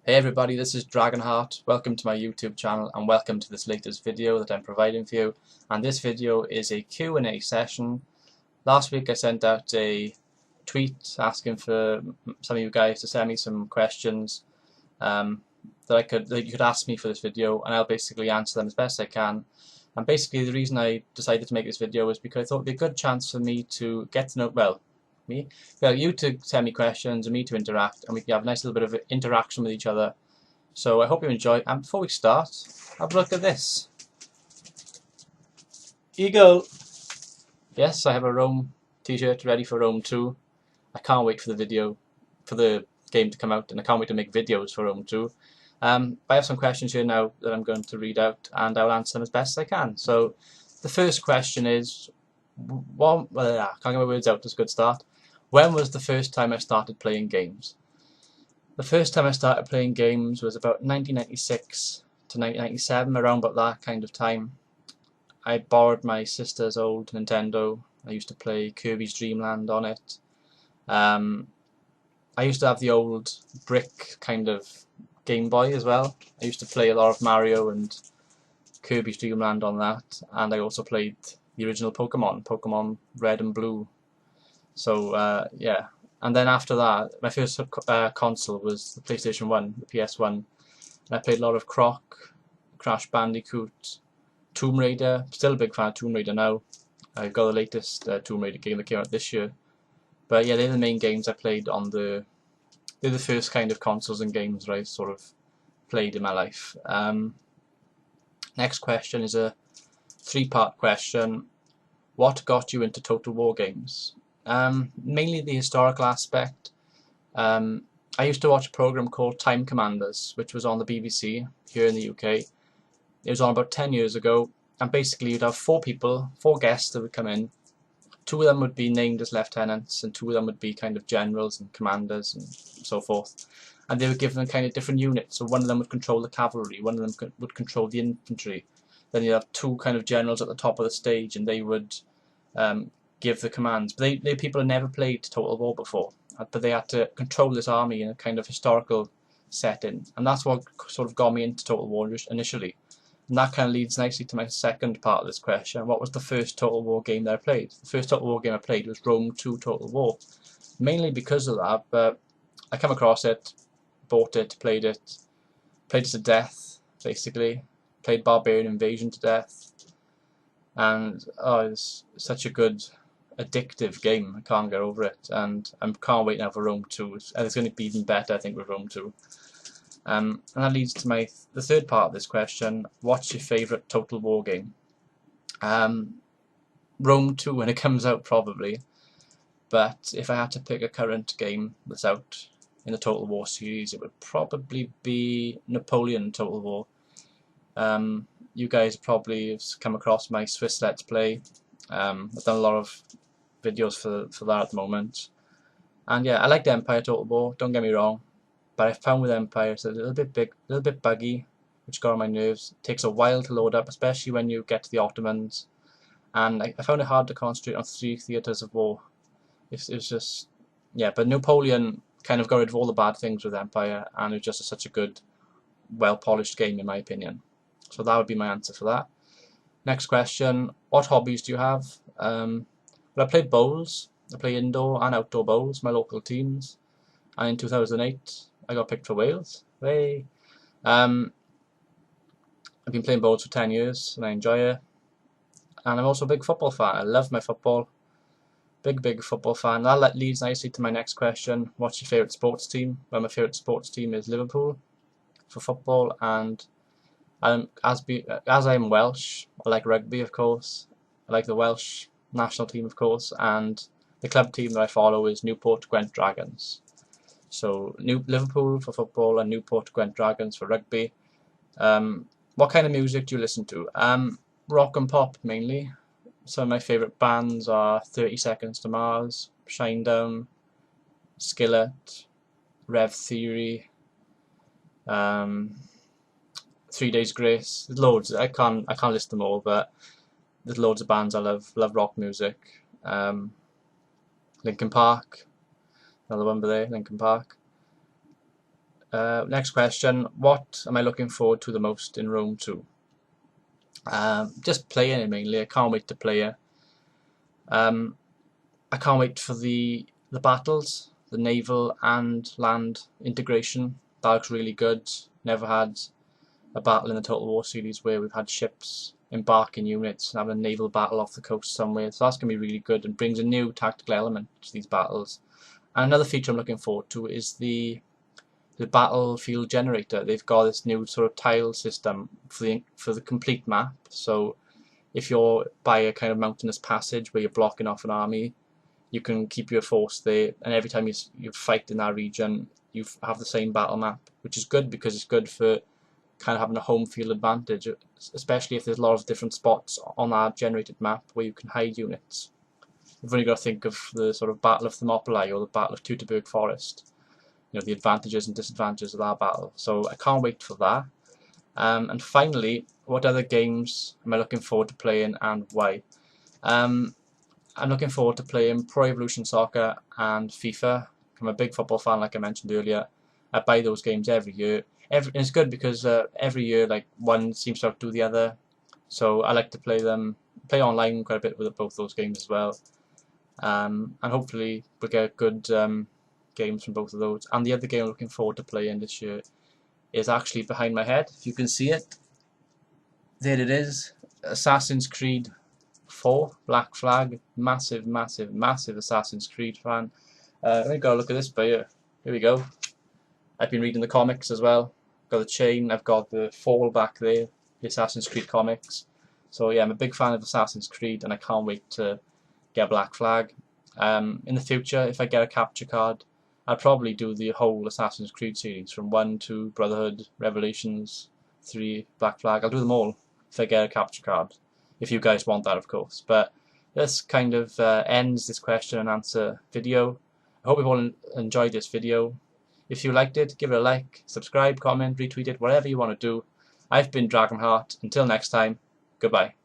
Hey everybody, this is Dragonheart. Welcome to my YouTube channel and welcome to this latest video that I'm providing for you. And this video is a Q&A session. Last week I sent out a tweet asking for some of you guys to send me some questions that you could ask me for this video, and I'll basically answer them as best I can. And basically the reason I decided to make this video is because I thought it would be a good chance for me to get to know, you to send me questions and me to interact, and we can have a nice little bit of interaction with each other. So I hope you enjoy. And before we start, have a look at this. Eagle! Yes, I have a Rome t-shirt ready for Rome 2. I can't wait for the game to come out, and I can't wait to make videos for Rome 2. I have some questions here now that I'm going to read out, and I'll answer them as best as I can. So the first question is, I can't get my words out, that's a good start. When was the first time I started playing games? The first time I started playing games was about 1996 to 1997, around about that kind of time. I borrowed my sister's old Nintendo. I used to play Kirby's Dream Land on it. I used to have the old brick kind of Game Boy as well. I used to play a lot of Mario and Kirby's Dream Land on that, and I also played the original Pokemon Red and Blue. So yeah, and then after that, my first console was the PlayStation 1, the PS1, and I played a lot of Croc, Crash Bandicoot, Tomb Raider. Still a big fan of Tomb Raider now. I've got the latest Tomb Raider game that came out this year. But yeah, they're the main games I played on they're the first kind of consoles and games that I sort of played in my life. Next question is a three-part question. What got you into Total War games? Mainly the historical aspect. I used to watch a program called Time Commanders, which was on the BBC here in the UK. It was on about 10 years ago, and basically you'd have four guests that would come in. Two of them would be named as lieutenants, and two of them would be kind of generals and commanders and so forth. And they were given kind of different units. So one of them would control the cavalry, one of them would control the infantry. Then you'd have two kind of generals at the top of the stage, and they would give the commands. But they people had never played Total War before, but they had to control this army in a kind of historical setting, and that's what sort of got me into Total War initially. And that kind of leads nicely to my second part of this question. What was the first Total War game that I played? The first Total War game I played was Rome 2 Total War. Mainly because of that, but I came across it, bought it, played it to death, basically. Played Barbarian Invasion to death. And it's such a good, addictive game. I can't get over it, and I can't wait now for Rome 2. And it's going to be even better, I think, with Rome 2. And that leads to the third part of this question. What's your favourite Total War game? Rome 2 when it comes out, probably. But if I had to pick a current game that's out in the Total War series, it would probably be Napoleon Total War. You guys probably have come across my Swiss Let's Play. I've done a lot of videos for that at the moment. And yeah, I like the Empire Total War, don't get me wrong. But I found with Empire it's a little bit buggy, which got on my nerves. It takes a while to load up, especially when you get to the Ottomans. And I found it hard to concentrate on 3 theatres of war. It was just, yeah, but Napoleon kind of got rid of all the bad things with Empire, and it was just such a good, well-polished game in my opinion. So that would be my answer for that. Next question, what hobbies do you have? Well, I play bowls. I play indoor and outdoor bowls, my local teams. And in 2008, I got picked for Wales. Hey. I've been playing bowls for 10 years, and I enjoy it. And I'm also a big football fan. I love my football. Big football fan. That leads nicely to my next question. What's your favourite sports team? Well, my favourite sports team is Liverpool for football, and as I'm Welsh, I like rugby, of course. I like the Welsh national team, of course, and the club team that I follow is Newport Gwent Dragons. So Liverpool for football and Newport Gwent Dragons for rugby. What kind of music do you listen to? Rock and pop mainly. Some of my favourite bands are 30 Seconds to Mars, Shinedown, Skillet, Rev Theory, 3 Days Grace. There's loads. I can't list them all, but there's loads of bands I love. Love rock music. Linkin Park. Another one there, Linkin Park. Next question, what am I looking forward to the most in Rome 2? Just playing it mainly. I can't wait to play it. I can't wait for the battles, the naval and land integration. That looks really good. Never had a battle in the Total War series where we've had ships embarking units and having a naval battle off the coast somewhere. So that's going to be really good and brings a new tactical element to these battles. And another feature I'm looking forward to is the battlefield generator. They've got this new sort of tile system for the complete map. So if you're by a kind of mountainous passage where you're blocking off an army, you can keep your force there, and every time you fight in that region, you have the same battle map, which is good because it's good for kind of having a home field advantage, especially if there's a lot of different spots on that generated map where you can hide units. You've only got to think of the sort of Battle of Thermopylae or the Battle of Teutoburg Forest, you know, the advantages and disadvantages of that battle. So I can't wait for that. And finally, what other games am I looking forward to playing and why? I'm looking forward to playing Pro Evolution Soccer and FIFA. I'm a big football fan, like I mentioned earlier. I buy those games every year. And it's good because every year, like, one seems to outdo the other. So I like to play online quite a bit with both those games as well. And hopefully we'll get good games from both of those. And the other game I'm looking forward to playing this year is actually behind my head. If you can see it, there it is. Assassin's Creed 4, Black Flag. Massive, massive, massive Assassin's Creed fan. Let me go look at this by here. Here we go. I've been reading the comics as well. Got the chain, I've got the Fall back there, the Assassin's Creed comics. So yeah, I'm a big fan of Assassin's Creed and I can't wait to get Black Flag. In the future, if I get a capture card, I'll probably do the whole Assassin's Creed series from 1 to Brotherhood, Revelations, 3, Black Flag. I'll do them all if I get a capture card. If you guys want that, of course. But this kind of ends this question and answer video. I hope you all enjoyed this video. If you liked it, give it a like, subscribe, comment, retweet it, whatever you want to do. I've been Dragonheart. Until next time, goodbye.